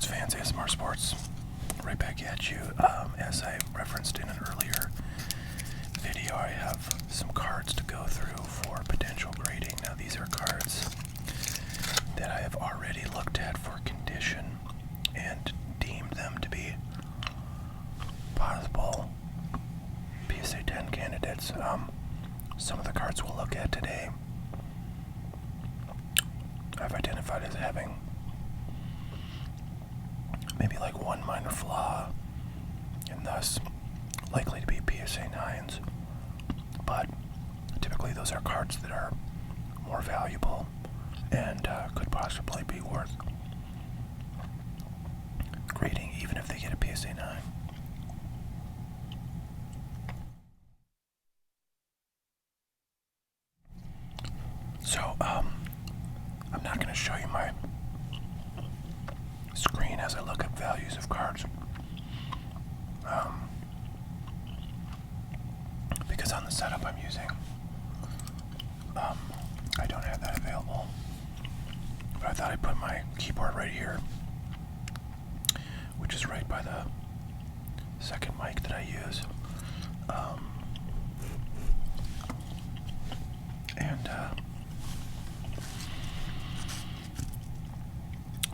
sports fans, ASMR Sports, right back at you. As I referenced in an earlier video, I have some cards to go through for potential grading. Now these are cards that I have already looked at for condition and deemed them to be possible PSA 10 candidates. Some of the cards we'll look at today I've identified as having maybe like one minor flaw, and thus likely to be PSA 9s. But typically those are cards that are more valuable and could possibly be worth grading even if they get a PSA 9. So, I'm not going to show you my screen as I look up values of cards. Because on the setup I'm using, I don't have that available. But I thought I'd put my keyboard right here, which is right by the second mic that I use.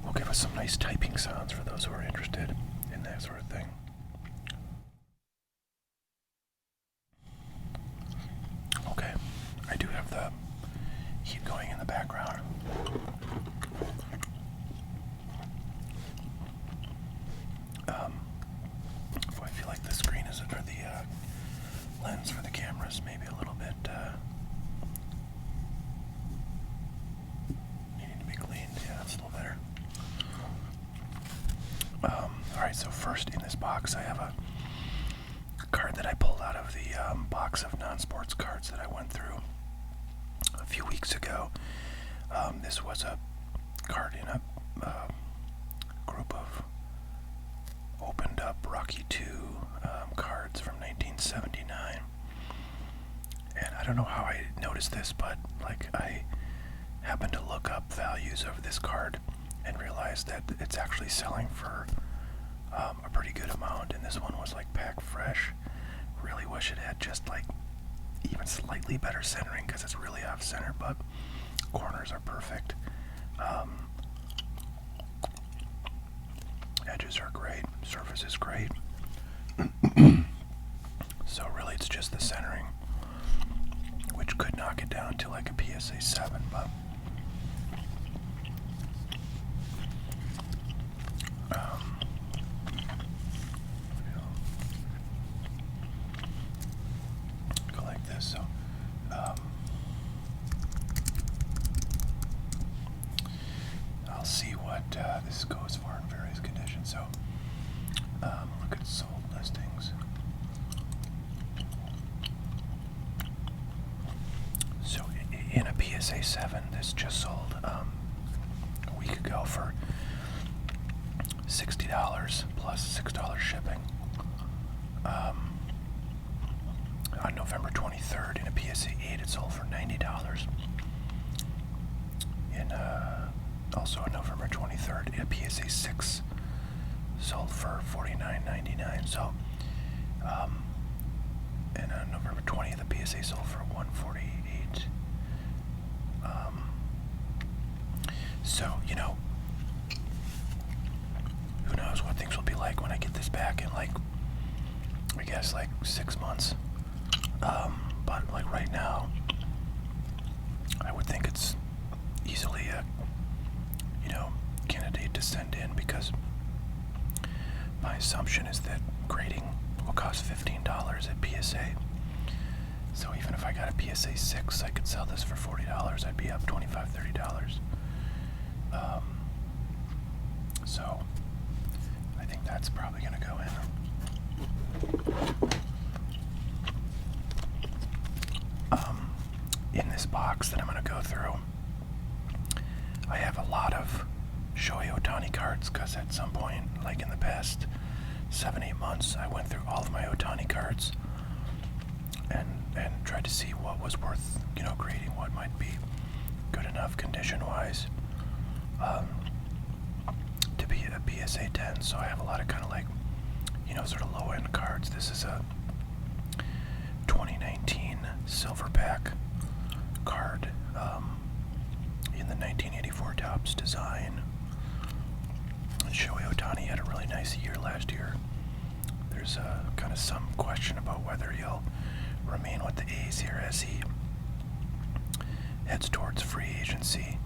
We'll give us some nice typing sounds for those who are interested in that sort of thing. Okay, I do have the heat going in the background. I feel like the screen is, or the lens for the camera is maybe a little bit needing to be cleaned. Yeah, that's a little better. Alright, so first in this box I have a card that I pulled out of the box of non-sports cards that I went through a few weeks ago. This was a card in a group of opened up Rocky II cards from 1979. And I don't know how I noticed this, but like I happened to look up values of this card and realized that it's actually selling for a pretty good amount, and this one was like pack fresh. Really wish it had just like even slightly better centering because it's really off center, but corners are perfect. Edges are great, surface is great. So really it's just the centering, which could knock it down to like a PSA 7, but go like this. So I'll see what this goes for in various conditions. So look at sold listings. So in a PSA 7, this just sold a week ago for $60 plus $6 shipping. On November 23rd, in a PSA 8, it sold for $90. Also on November 23rd, in a PSA 6, sold for $49.99. So, and on November 20th, the PSA sold for $148. So, you know, who knows what things will be like when I get this back in, like, I guess, like 6 months. But, like, right now, I would think it's easily a, you know, candidate to send in, because my assumption is that grading will cost $15 at PSA. So even if I got a PSA 6, I could sell this for $40. I'd be up $25, $30. So I think that's probably going to go in. In this box that I'm going to go through, I have a lot of Shohei Ohtani cards, because at some point, like in the past 7-8 months, I went through all of my Ohtani cards and tried to see what was worth, you know, grading, what might be good enough condition-wise to a PSA 10, so I have a lot of kind of like, sort of low-end cards. This is a 2019 Silverback card in the 1984 Topps design. And Shohei Ohtani had a really nice year last year. There's kind of some question about whether he'll remain with the A's here as he heads towards free agency.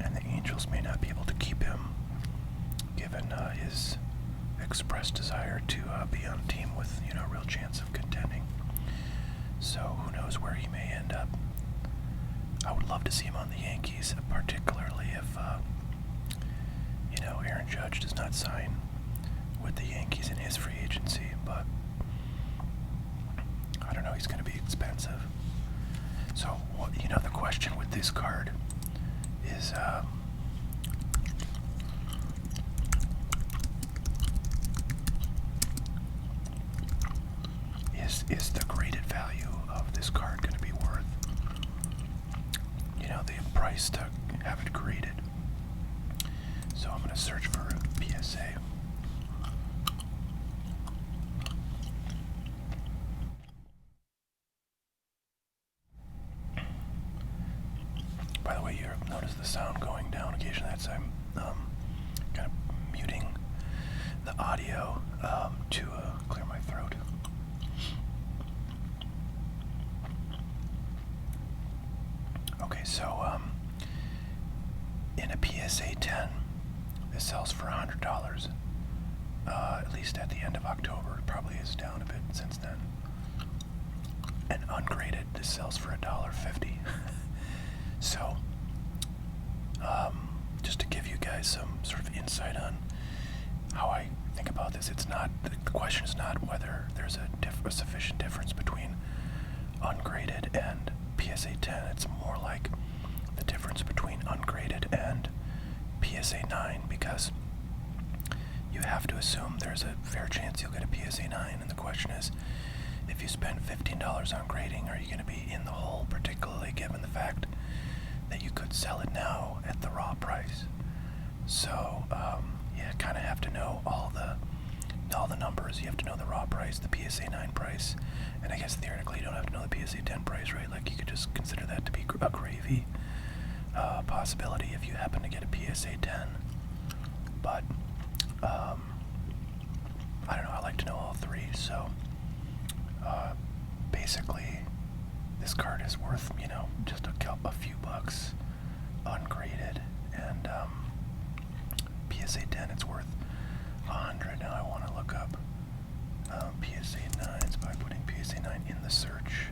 And the Angels may not be able to keep him, given his expressed desire to be on a team with, a real chance of contending. So who knows where he may end up. I would love to see him on the Yankees, particularly if, Aaron Judge does not sign with the Yankees in his free agency, but I don't know, he's going to be expensive. So, the question with this card is, is the graded value of this card going to be worth, the price to have it graded? So I'm going to search for a PSA. By the way, you notice the sound going down occasionally. That's I'm kind of muting the audio to clear my throat. Okay, so in a PSA 10, this sells for $100. At least at the end of October. It probably is down a bit since then. And ungraded, this sells for $1.50. So, just to give you guys some sort of insight on how I think about this, it's not, the question is not whether there's a sufficient difference between ungraded and PSA 10. It's more like the difference between ungraded and PSA 9, because you have to assume there's a fair chance you'll get a PSA 9, and the question is, if you spend $15 on grading, are you going to be in the hole, particularly given the fact that you could sell it now at the raw price? So, you kind of have to know all the numbers. You have to know the raw price, the PSA 9 price, and I guess theoretically you don't have to know the PSA 10 price, right? Like, you could just consider that to be a gravy possibility if you happen to get a PSA 10. But, I don't know, I like to know all three, so basically this card is worth, just a few bucks ungraded, and PSA 10 it's worth $100. Now I want to look up PSA 9s by putting PSA 9 in the search,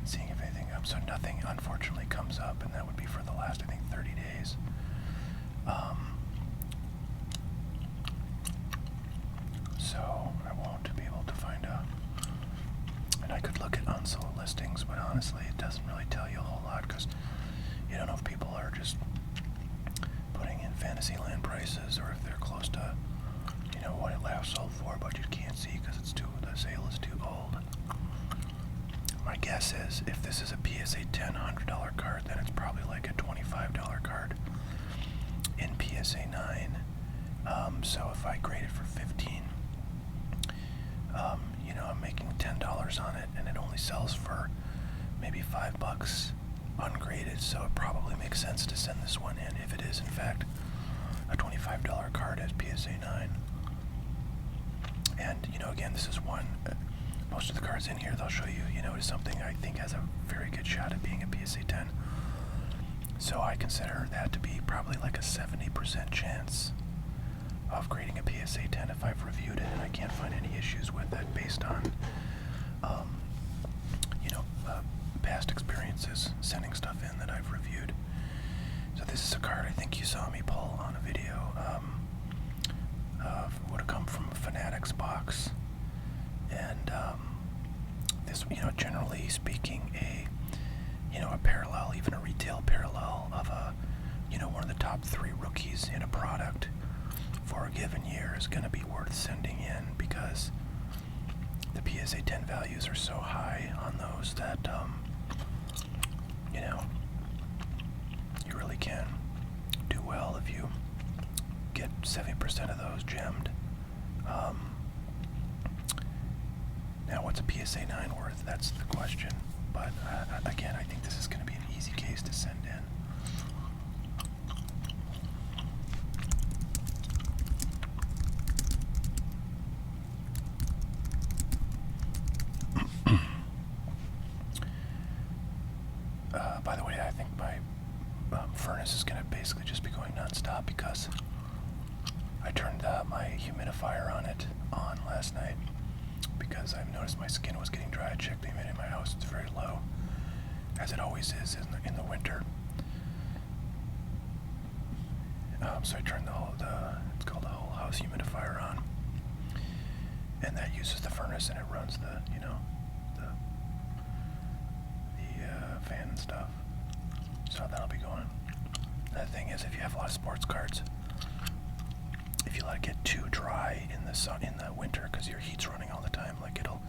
seeing if anything up. So nothing unfortunately comes up, and that would be for the last, I think, 30 days. So I won't be able to find out. And I could look at unsold listings, but honestly it doesn't really tell you a whole lot, because you don't know if people are just putting in fantasy land prices, or if they're close to, what it last sold for, but you can't see because the sale is too old. My guess is if this is a PSA 10 $100 card, then it's probably like a $25 card in PSA 9. So if I grade it for 15, I'm making $10 on it, and it only sells for maybe $5 ungraded. So it probably makes sense to send this one in if it is in fact a $25 card as PSA 9. And, again, this is one, most of the cards in here, they'll show you, is something I think has a very good shot at being a PSA 10. So I consider that to be probably like a 70% chance of grading a PSA 10 if I've reviewed it, and I can't find any issues with it based on, past experiences sending stuff in that I've reviewed. So this is a card I think you saw me pull on a video. Would have come from a Fanatics box, and this, generally speaking, a parallel, even a retail parallel of one of the top 3 rookies in a product for a given year is going to be worth sending in, because the PSA 10 values are so high on those that you really can do well if you get 70% of those gemmed. Now, what's a PSA 9 worth? That's the question. But again, I think this is going to be an easy case to send in. By the way, I think my furnace is going to basically just be going non-stop because I turned my humidifier on last night because I've noticed my skin was getting dry. I checked the humidity in my house; it's very low, as it always is in the winter. So I turned it's called the whole house humidifier on, and that uses the furnace and it runs the fan and stuff. So that'll be going. The thing is, if you have a lot of sports cards, if you let it get too dry in the winter, because your heat's running all the time, like it'll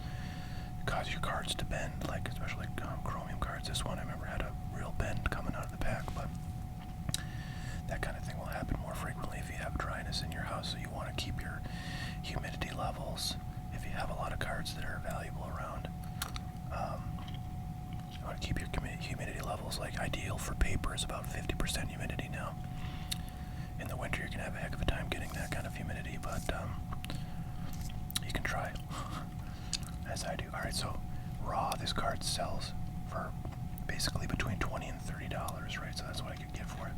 cause your cards to bend. Like especially chromium cards. This one I remember had a real bend coming out of the pack, but that kind of thing will happen more frequently if you have dryness in your house. So you want to keep your humidity levels. If you have a lot of cards that are valuable around, you want to keep your humidity levels, like ideal for paper is about 50% humidity now. In the winter, you can have a heck of a time getting that kind of humidity, but you can try, as I do. All right, so raw, this card sells for basically between $20 and $30, right? So that's what I could get for it.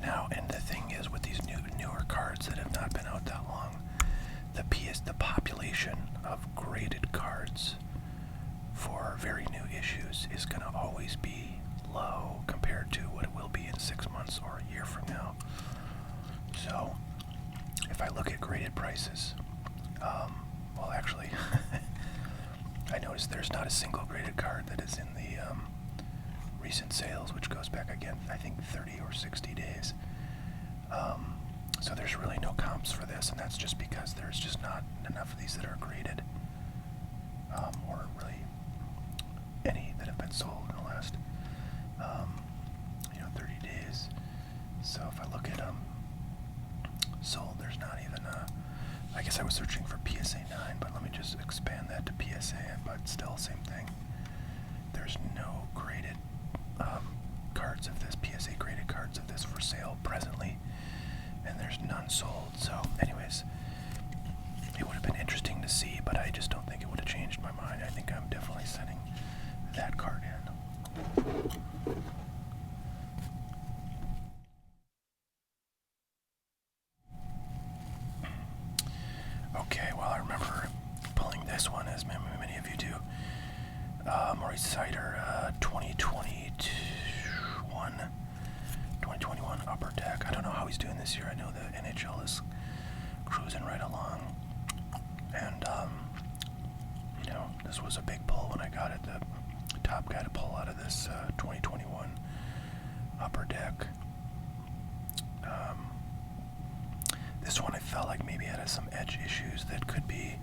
Now, and the thing is, with these newer cards that have not been out that long, the population of graded cards for very new issues is going to always be low compared to what it will be in 6 months or a year from now. So, if I look at graded prices, well, actually, I noticed there's not a single graded card that is in the recent sales, which goes back again, I think 30 or 60 days. So there's really no comps for this, and that's just because there's just not enough of these that are graded, or really any that have been sold in the last 30 days. So if I look at sold, there's not even I guess I was searching for PSA 9, but let me just expand that to PSA, but still same thing. There's no graded cards of this, PSA graded cards of this for sale presently, and there's none sold. So anyways, it would have been interesting to see, but I just don't think it would have changed my mind. I think I'm definitely sending that card in. Okay, well, I remember pulling this one, as many of you do. Maurice Sider, 2021 Upper Deck. I don't know how he's doing this year. I know the NHL is cruising right along. And, this was a big pull when I got it. The top guy to pull out of this 2021 Upper Deck. This one I felt like maybe had some edge issues that could be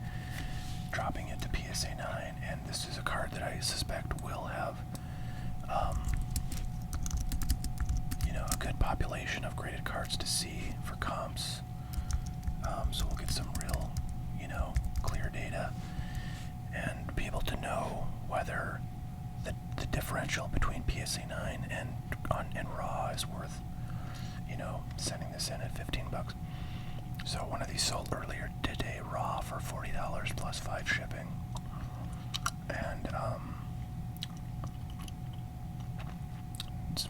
dropping it to PSA 9, and this is a card that I suspect will have a good population of graded cards to see for comps. So we'll get some real, clear data and be able to know whether the differential between PSA 9 and raw is worth, sending this in at $15. So one of these sold earlier today, raw, for $40 plus 5 shipping, and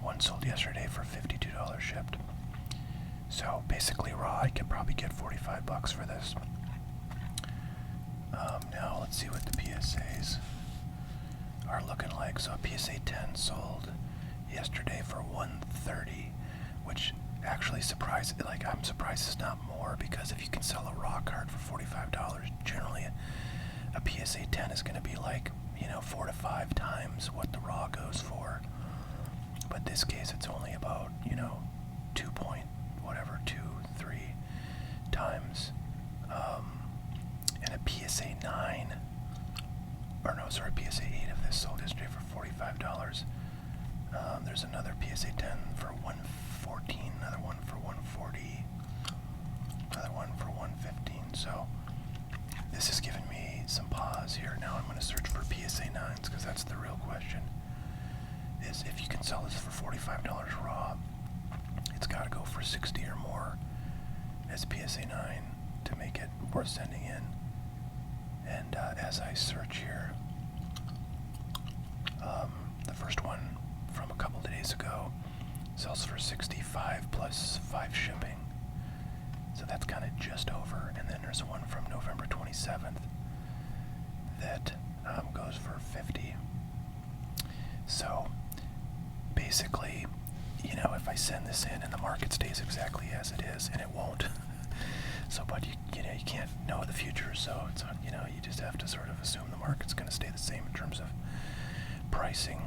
one sold yesterday for $52 shipped. So basically, raw, I could probably get $45 for this. Now let's see what the PSAs are looking like. So a PSA 10 sold yesterday for $130, which actually I'm surprised it's not more, because if you can sell a raw card for $45, generally a PSA 10 is going to be like 4 to 5 times what the raw goes for. But this case, it's only about 2 point whatever 2-3 times. And a PSA 9, or no, sorry, PSA 8 of this sold yesterday for $45. There's another PSA 10 for 114, another one for 140, another one for 115. So this has given me some pause here. Now I'm going to search for PSA 9s because that's the real question. Is if you can sell this for $45 raw, it's got to go for 60 or more as PSA 9 to make it worth sending in. And as I search here, the first one from a couple of days ago sells for 65 plus 5 shipping. So that's kind of just over. And then there's one from November 27th that goes for 50. So basically, you know, if I send this in and the market stays exactly as it is, and it won't. So, but you know, you can't know the future, so it's, you know, you just have to sort of assume the market's going to stay the same in terms of pricing,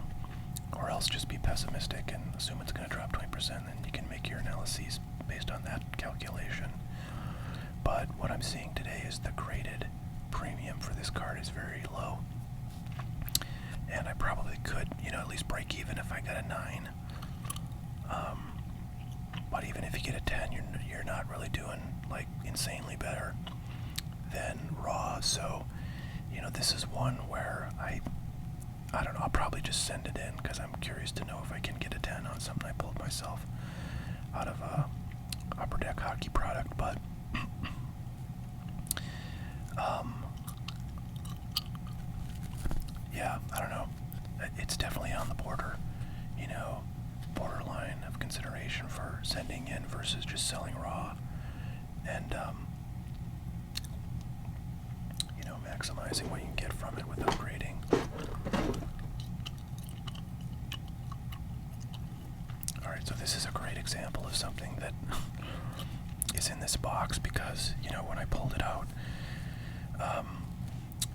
or else just be pessimistic and assume it's going to drop 20%, and then you can make your analyses based on that calculation. But what I'm seeing today is the graded premium for this card is very low, and I probably could, you know, at least break even if I got a 9. But even if you get a 10, you're not really doing like insanely better than raw. So, you know, this is one where I don't know, I'll probably just send it in because I'm curious to know if I can get a 10 on something I pulled myself out of a Upper Deck hockey product. But yeah, I don't know. It's definitely on the border, you know, borderline of consideration for sending in versus just selling raw, and you know, maximizing what you can get from it without grading. Alright, so this is a great example of something that is in this box because, you know, when I pulled it out,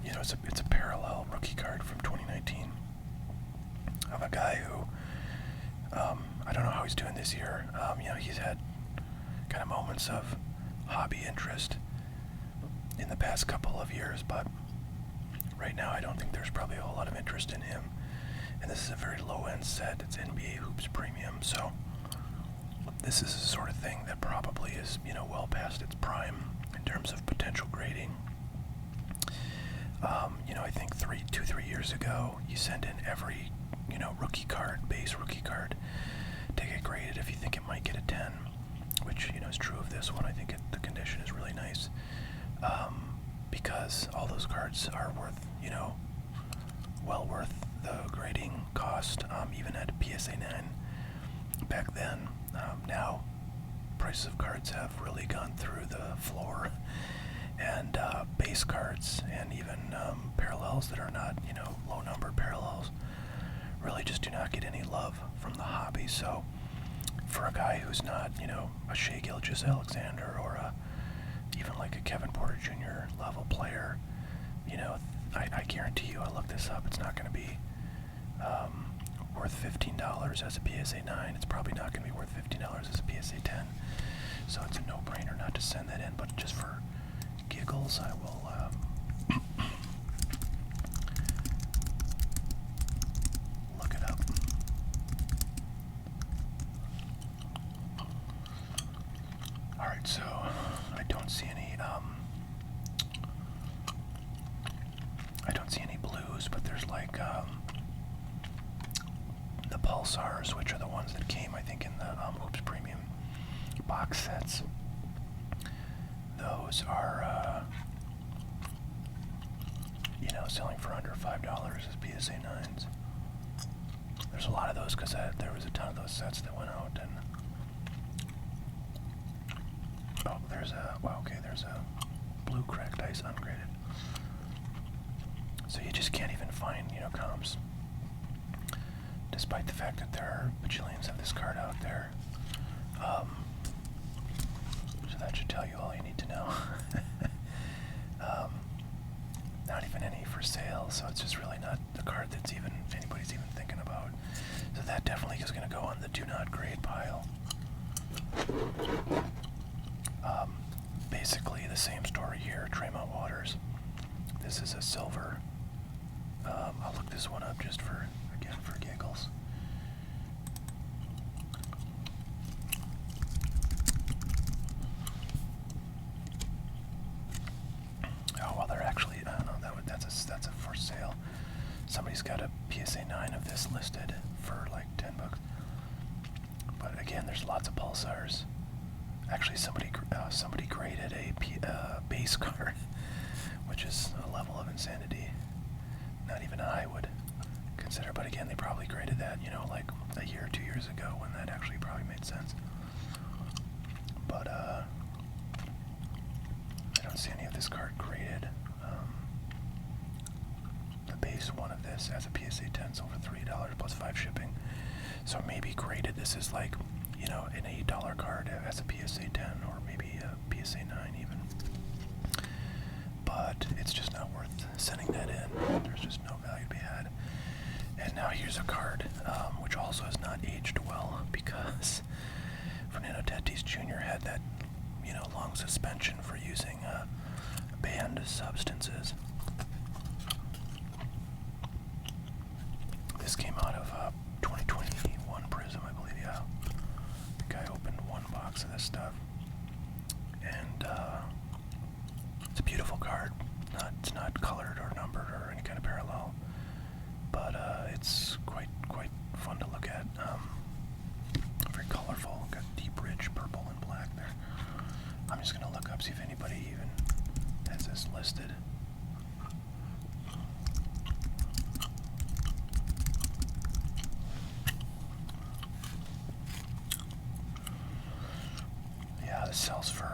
you know, it's a parallel rookie card from 2019 of a guy who, I don't know how he's doing this year. You know, he's had kind of moments of hobby interest in the past couple of years, but right now I don't think there's probably a whole lot of interest in him. And this is a very low-end set. It's NBA Hoops Premium, so this is the sort of thing that probably is, you know, well past its prime in terms of potential grading. You know, I think 3 years ago, you send in every, you know, rookie card, base rookie card, to get graded if you think it might get a 10, which, you know, is true of this one. I think the condition is really nice, because all those cards are worth, you know, well worth the grading cost, even at PSA 9 back then. Now, prices of cards have really gone through the floor, and base cards and even parallels that are not, you know, low-numbered parallels really just do not get any love from the hobby. So for a guy who's not, you know, a Shai Gilgeous-Alexander or even like a Kevin Porter Jr. level player, you know, I guarantee you, I looked this up, it's not going to be worth $15 as a PSA 9. It's probably not going to be worth $15 as a PSA 10. So it's a no-brainer not to send that in, but just for giggles, I will look it up. Alright, so I don't see any blues, but there's like the Pulsars, which are the ones that came, I think, in the Hoops Premium box sets. Those are, you know, selling for under $5 as PSA 9s. There's a lot of those because there was a ton of those sets that went out, and oh, there's a, wow, okay, there's a blue cracked ice ungraded. So you just can't even find, you know, comps, despite the fact that there are bajillions of this card out there. So that should tell you all you need to know. Not even any for sale, so it's just really not the card that's even anybody's even thinking about. So that definitely is going to go on the do not grade pile. Basically the same story here. Tremont Waters. This is a silver. I'll look this one up just for, again, for giggles. Somebody's got a PSA 9 of this listed for like $10. But again, there's lots of pulsars. Actually, somebody graded a base card, which is a level of insanity not even I would consider. But again, they probably graded that, you know, like a year or 2 years ago when that actually probably made sense. But I don't see any of this card graded. The base one of this as a PSA 10 sold for $3 plus 5 shipping. So maybe graded this is like, you know, an $8 card as a PSA 10 or maybe a PSA 9 even. But it's just not worth sending that in. There's just no value to be had. And now here's a card, which also has not aged well because Fernando Tatis Jr. had that, you know, long suspension for using banned substances. This came out of 2021 Prism, I believe, yeah. The guy opened one box of this stuff. And it's a beautiful card. It's not colored or numbered or any kind of parallel. But it's quite fun to look at. Very colorful. Got deep, rich purple and black there. I'm just going to look up, see if anybody even has this listed. Yeah, this sells for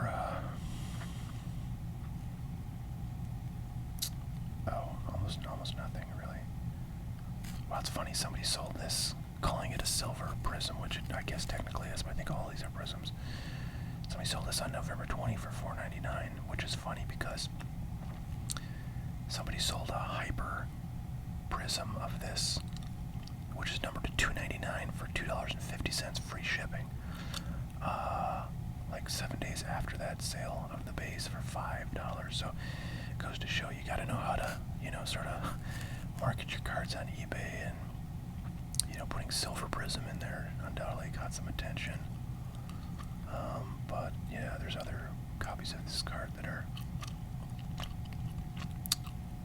almost nothing, really. Well, it's funny, somebody sold this calling it a silver prism, which I guess technically is, but I think all these are prisms. Somebody sold this on November 20 for $4.99, which is funny because somebody sold a hyper prism of this, which is numbered to $2.99 for $2.50 free shipping. Like 7 days after that sale of the base for $5. So it goes to show you got to know how to, you know, sort of market your cards on eBay, and, you know, putting silver prism in there undoubtedly got some attention. But yeah, there's other copies of this card that are,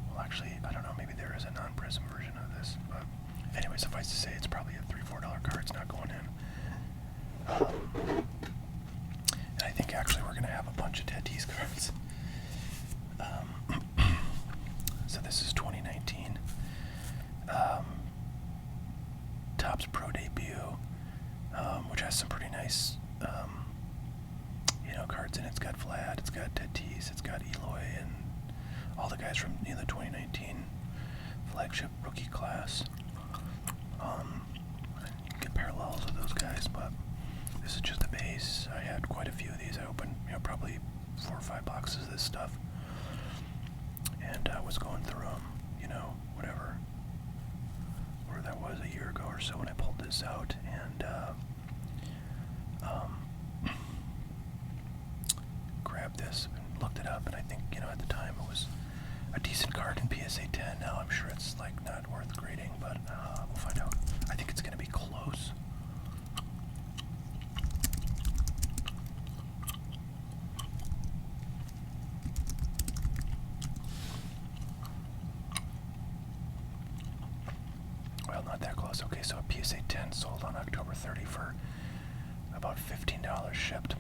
well, actually, I don't know, maybe there is a non-prism version of this, but anyway, suffice to say, it's probably a $3-4 card. It's not going in. And I think actually we're going to have a bunch of Tatis cards. So this is 2019. Topps Pro debut, which has some pretty nice, you know, cards in it. It's got Vlad, it's got Tatis, it's got Eloy, and all the guys from, you know, the 2019 flagship rookie class. You can get parallels of those guys, but this is just a base. I had quite a few of these. I opened, you know, probably 4 or 5 boxes of this stuff, and I was going through them, you know, whatever that was a year ago or so when I pulled this out, and grabbed this and looked it up, and I think, you know, at the time it was a decent card in PSA 10. Now I'm sure it's like not worth grading, but we'll find out. I think it's going to be close. Well, not that close. Okay, so a PSA 10 sold on October 30 for about $15 shipped.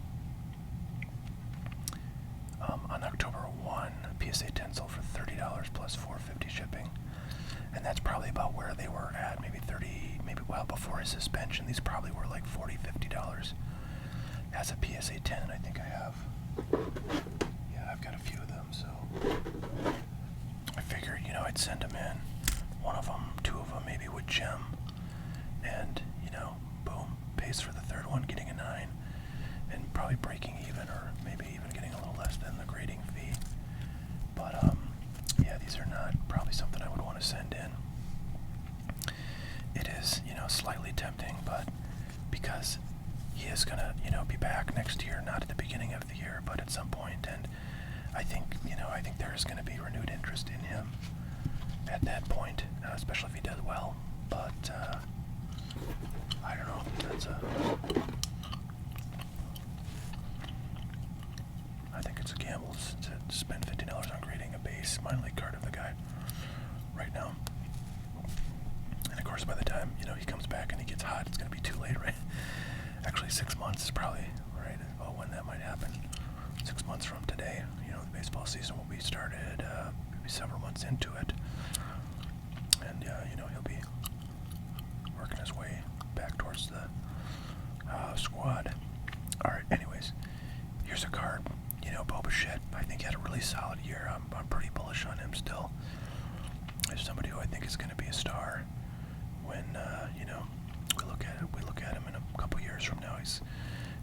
On October 1, PSA 10 sold for $30 plus $4.50 shipping. And that's probably about where they were at, maybe 30, maybe, well, before his suspension. These probably were like $40, $50 as a PSA 10. I think I have, yeah, I've got a few of them, so I figured, you know, I'd send them in. One of them, 2 of them maybe would gem, and, you know, boom, pays for the third one, getting a 9, and probably breaking even, or maybe even getting a little less than the grading fee. But yeah, these are not probably something I would want to send in. It is, you know, slightly tempting, but because he is gonna, you know, be back next year, not at the beginning of the year, but at some point, and I think, you know, I think there is going to be renewed interest in him at that point, especially if he does well. But I don't know. I think it's a gamble to spend $50 on grading a base minor league card of the guy right now. God, it's going to be too late, right? Actually, 6 months is probably right about when that might happen. 6 months from today, the baseball season will be started, maybe several months into it. And, he'll be working his way back towards the squad. Alright, anyways, here's a card. Boba Fett, I think, had a really solid year. I'm pretty bullish on him still. He's somebody who I think is going to be a star when, we look at him in a couple years from now. He's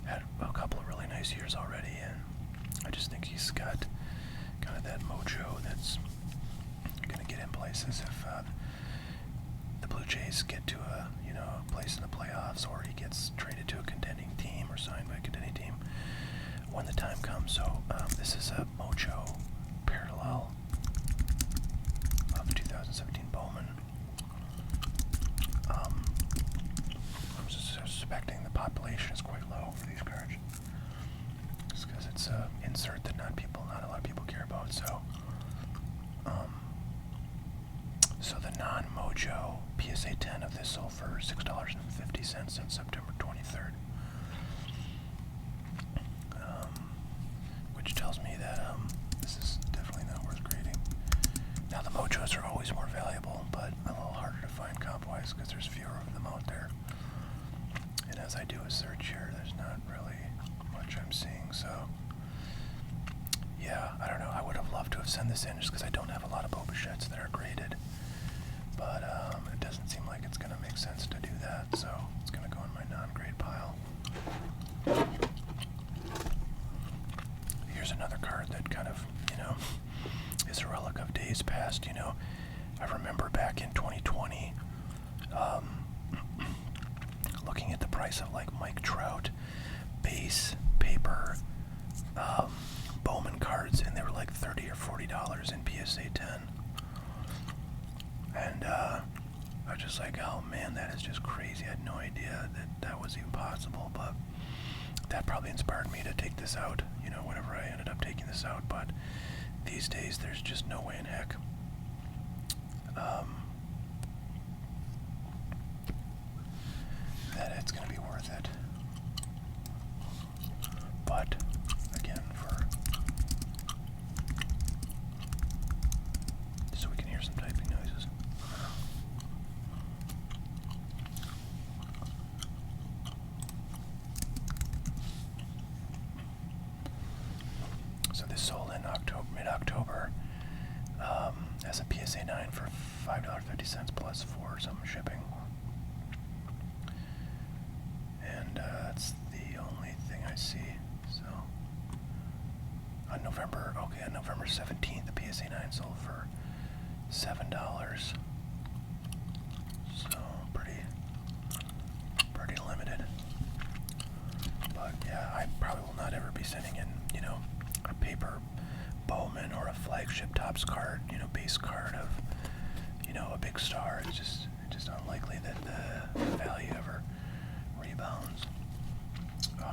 had a couple of really nice years already, and I just think he's got kind of that mojo that's going to get in places if the Blue Jays get to a place in the playoffs, or he gets traded to a contending team or signed by a contending team when the time comes. So this is a mojo parallel of the 2017 Bowman. I'm suspecting the population is quite low for these cards, just because it's an insert that not a lot of people care about. So, so the non-mojo PSA 10 of this sold for $6.50 since September 23rd, which tells me that this is definitely not worth grading. Now the mojos are always more valuable, but a little harder to find comp-wise because there's fewer of them out there. And as I do a search here, there's not really much I'm seeing. So yeah, I don't know. I would have loved to have sent this in just because I don't have a lot of Boba Fett's that are graded. But it doesn't seem like it's going to make sense to do that, so it's going to go in my non-grade pile. Here's another card that kind of, is a relic of days past. I remember back in 2020, looking at the price of like Mike Trout base paper Bowman cards, and they were like $30 or $40 in PSA 10. And I was just like, oh man, that is just crazy. I had no idea that was even possible, but that probably inspired me to take this out, whenever I ended up taking this out. But these days, there's just no way in heck that it's going to be worth it. But again, so we can hear some typing noises. So this sold in mid-October as a PSA 9 for $5.50 plus for some shipping. And that's the only thing I see. So on November 17th, the PSA 9 sold for $7. So pretty limited. But yeah, I probably will not ever be sending in, a paper Bowman or a flagship Topps card, base card of, a big star. It's just unlikely that the value ever rebounds.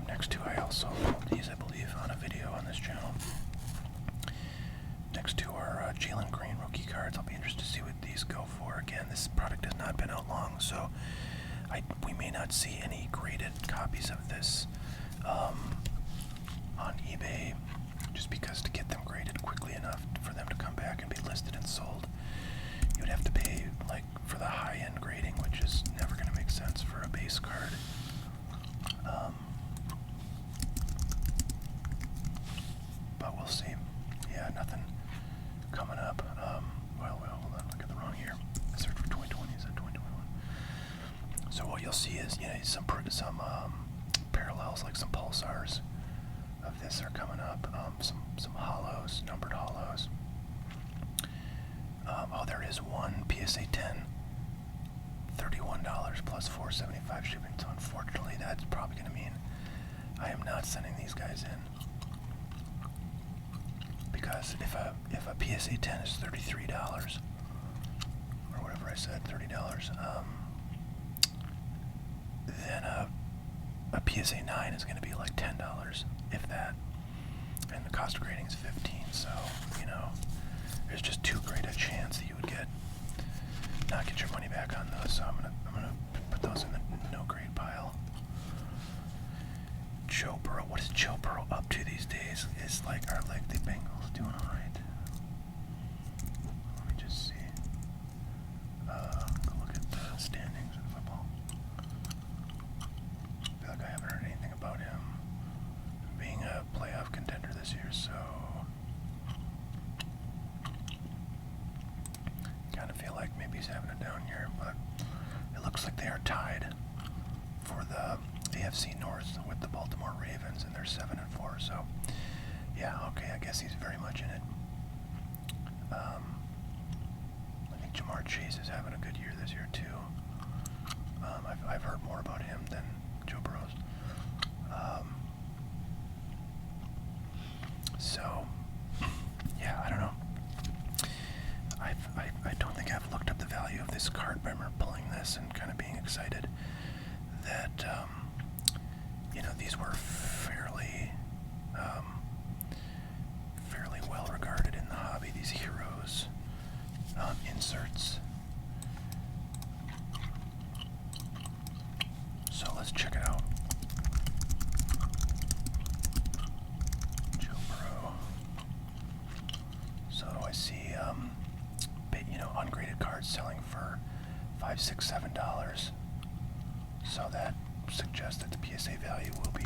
Next two I also pulled these, I believe, on a video on this channel. Next two are Jalen Green rookie cards. I'll be interested to see what these go for. Again, this product has not been out long, so we may not see any graded copies of this on eBay, just because to get them graded quickly enough for them to come back and be listed and sold, you'd have to pay like for the high-end grading, which is never going to make sense for a base card. But we'll see. Yeah, nothing coming up. Well, hold on, look at the wrong year. I searched for 2020, is that 2021? So what you'll see is, some parallels, like some pulsars of this are coming up. Some hollows, numbered hollows. There is one PSA 10, $31 plus $4.75 shipping. So unfortunately, that's probably going to mean I am not sending these guys in, because if a PSA 10 is $33 or whatever I said, $30, then a PSA 9 is going to be like $10, if that, and the cost of grading is $15. So there's just too great a chance that you would not get your money back on those. So I'm gonna put those in the no grade Yankees having a down year, but it looks like they are tied for the AFC North with the Baltimore Ravens, and they're 7-4. So, yeah, okay, I guess he's very much in it. I think Jamar Chase is having a good year this year too. I've heard more about him than Joe Burrow's. So, yeah, I don't know. I don't think I've looked up the value of this card, but I remember pulling this and kind of being excited that, these were fairly well regarded in the hobby, these heroes inserts. So let's check it out. Joe Burrow. So I see, ungraded cards selling for $5, $6, $7. So that suggests that the PSA value will be,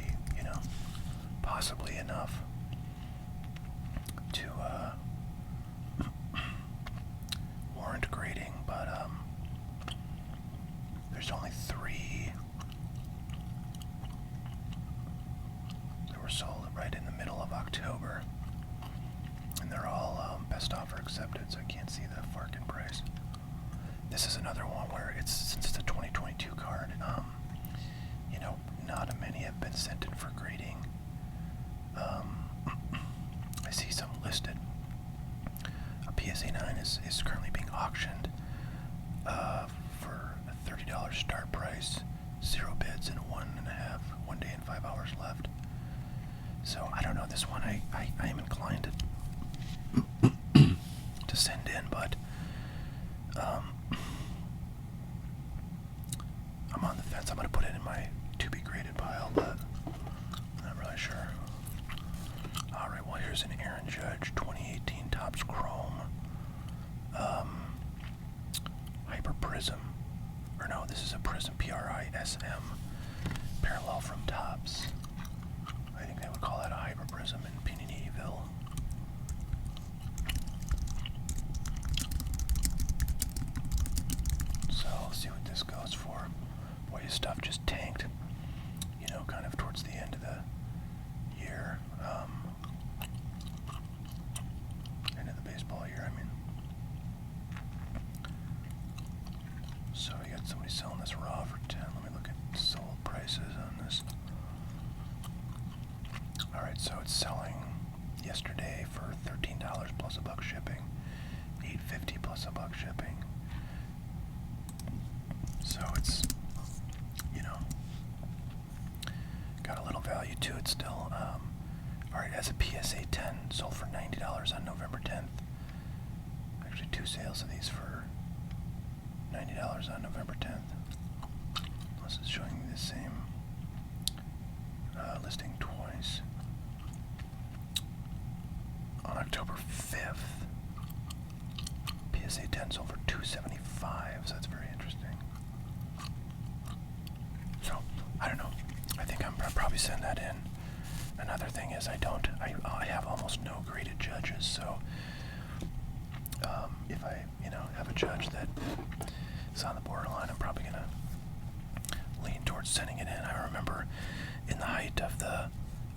possibly enough to warrant grading, but there's only 3 that were sold right in the middle of October, and they're all best offer accepted, so I can't see the Farkin price. This is another one where since it's a 2022 card, not many have been sent in for grading. I see some listed. A PSA 9 is currently being auctioned for a $30 start price, 0 bids, and 1 day and 5 hours left. So I don't know, this one I am inclined to send in, but I'm on the fence. I'm going to put it in my to be graded pile, but I'm not really sure. Alright, well, here's an Aaron Judge 2018 Topps Chrome Hyper Prism. Or no, this is a Prism, P-R-I-S-M, parallel from Topps. I think they would call that a Hyper Prism in Paninieville. So, let's see what this goes for. Boy, his stuff just tanked, kind of towards the end of the year. End of the baseball year, I mean. So we got somebody selling this raw for 10. Let me look at sold prices on this. Alright, so it's selling yesterday for $13 plus $1 shipping. $8.50 plus $1 shipping. So it's, got a little value to it still. Alright, as a PSA 10, sold for $90 on November 10th. Actually, 2 sales of these for $90 on November 10th. This is showing me the same listing twice. On October 5th, PSA 10 sold for $275, so that's very interesting. So, I don't know. I think I'll probably send that in. Another thing is I have almost no graded judges, so if I, have a judge that is on the borderline, I'm probably going to lean towards sending it in. I remember in the height of the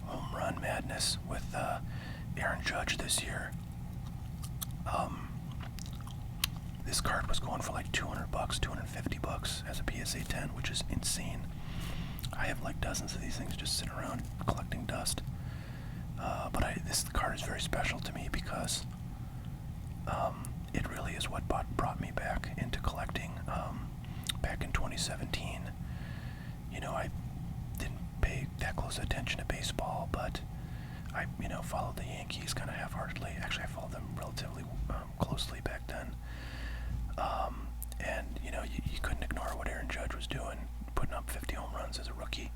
home run madness with Aaron Judge this year, this card was going for like $200, $250 as a PSA 10, which is insane. I have like dozens of these things just sitting around collecting dust. But this card is very special to me because it really is what brought me back into collecting back in 2017. I didn't pay that close attention to baseball, but I, followed the Yankees kind of half-heartedly. Actually, I followed them relatively closely back then. And, you couldn't ignore what Aaron Judge was doing, putting up 50 home runs as a rookie,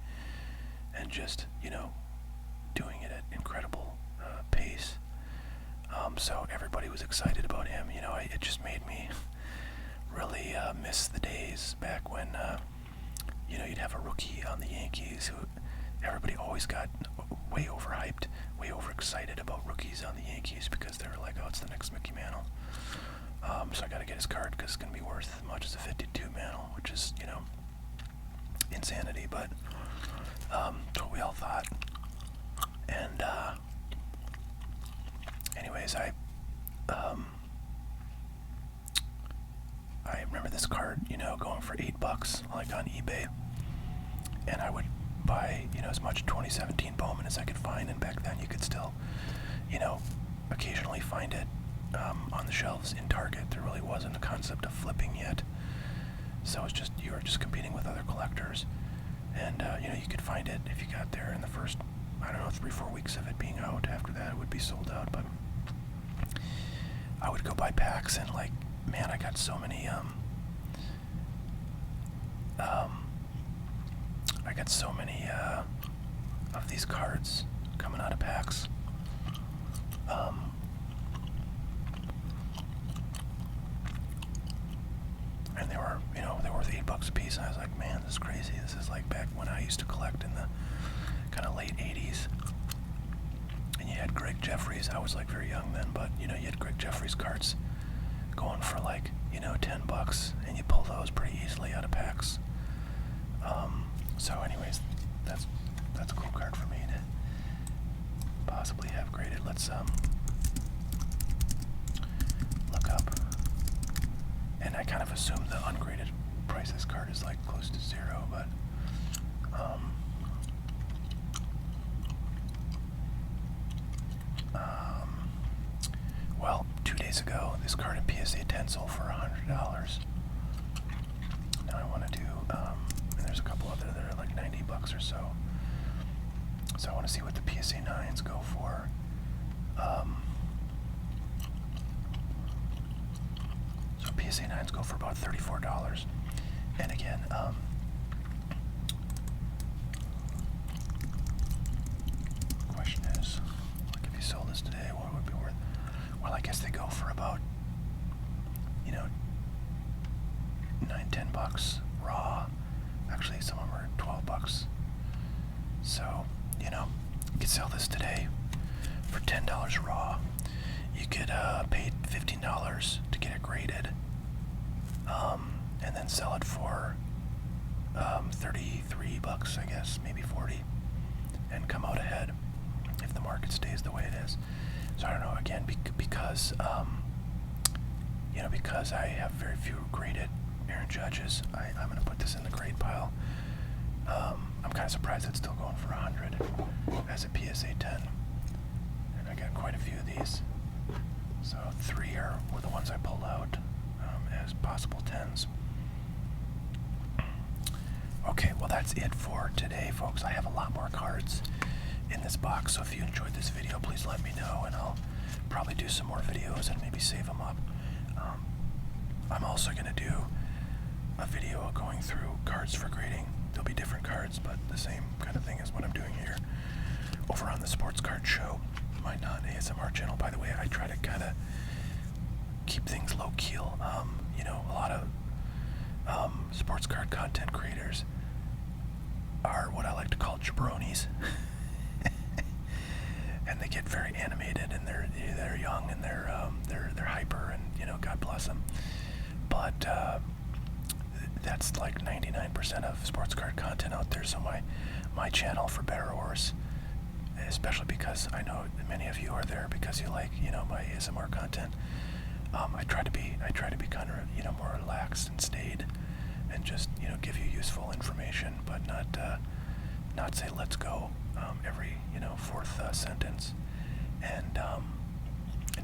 and just, doing it at incredible pace. So everybody was excited about him. It just made me really miss the days back when, you'd have a rookie on the Yankees who everybody always got way overhyped, way overexcited about rookies on the Yankees because they were like, oh, it's the next Mickey Mantle. So I got to get this card because it's going to be worth as much as a 52 mantle, which is, insanity, but that's what we all thought. And anyways, I remember this card, going for $8 like on eBay, and I would buy, as much 2017 Bowman as I could find, and back then you could still, occasionally find it on the shelves in Target. There really wasn't a concept of flipping yet, so it's just, you were just competing with other collectors, and you could find it if you got there in the first, 3-4 weeks of it being out. After that it would be sold out. But I would go buy packs, and like, man, I got so many of these cards coming out of packs. And they were, they were worth $8 a piece, and I was like, man, this is crazy. This is like back when I used to collect in the kind of late 80s. And you had Greg Jeffries. I was like very young then, but you had Greg Jeffries cards going for like, $10, and you pull those pretty easily out of packs. So anyways, that's a cool card for me to possibly have graded. Let's look up, and I kind of assume the ungraded price of this card is like close to zero, but well, 2 days ago, this card at PSA 10 sold for $100. Now I want to do, and there's a couple other that are like $90 or so. So I want to see what the PSA 9s go for. So PSA 9s go for about $34. And again, the question is, like, if you sold this today, what would it be worth? Well, I guess they go for about, $9-10 raw. Actually, some of them are $12. So, you could sell this today for $10 raw. You could pay $15 to get it graded, and then sell it for $33, I guess, maybe $40, and come out ahead if the market stays the way it is. So I don't know. Again, because because I have very few graded Aaron Judges, I'm going to put this in the grade pile. I'm kind of surprised it's still going for $100 as a PSA 10, and I got quite a few of these. So 3 were the ones I pulled out as possible 10s. Okay, well that's it for today, folks. I have a lot more cards in this box, so if you enjoyed this video, please let me know, and I'll probably do some more videos and maybe save them up. I'm also going to do a video going through cards for grading. There'll be different cards, but the same kind of thing as what I'm doing here over on the Sports Card Show, my non-ASMR channel. By the way, I try to kind of keep things low-keel. A lot of sports card content creators are what I like to call jabronis. And they get very animated, and they're young, and they're hyper, and God bless them. But that's like 99% of sports card content out there. So my channel, for better or worse, especially because I know many of you are there because you like my ASMR content. I try to be kind of more relaxed and staid, and just give you useful information, but not say let's go every fourth sentence, and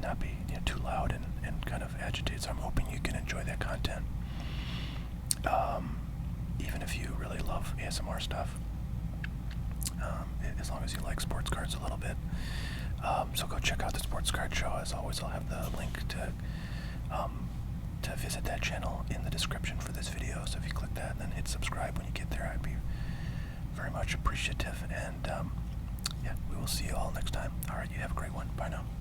not be too loud and kind of agitated. So I'm hoping you can enjoy that content, even if you really love ASMR stuff, as long as you like sports cards a little bit. So go check out the Sports Card Show. As always, I'll have the link to visit that channel in the description for this video. So if you click that and then hit subscribe when you get there, I'd be very much appreciative. And yeah, we will see you all next time. All right, you have a great one. Bye now.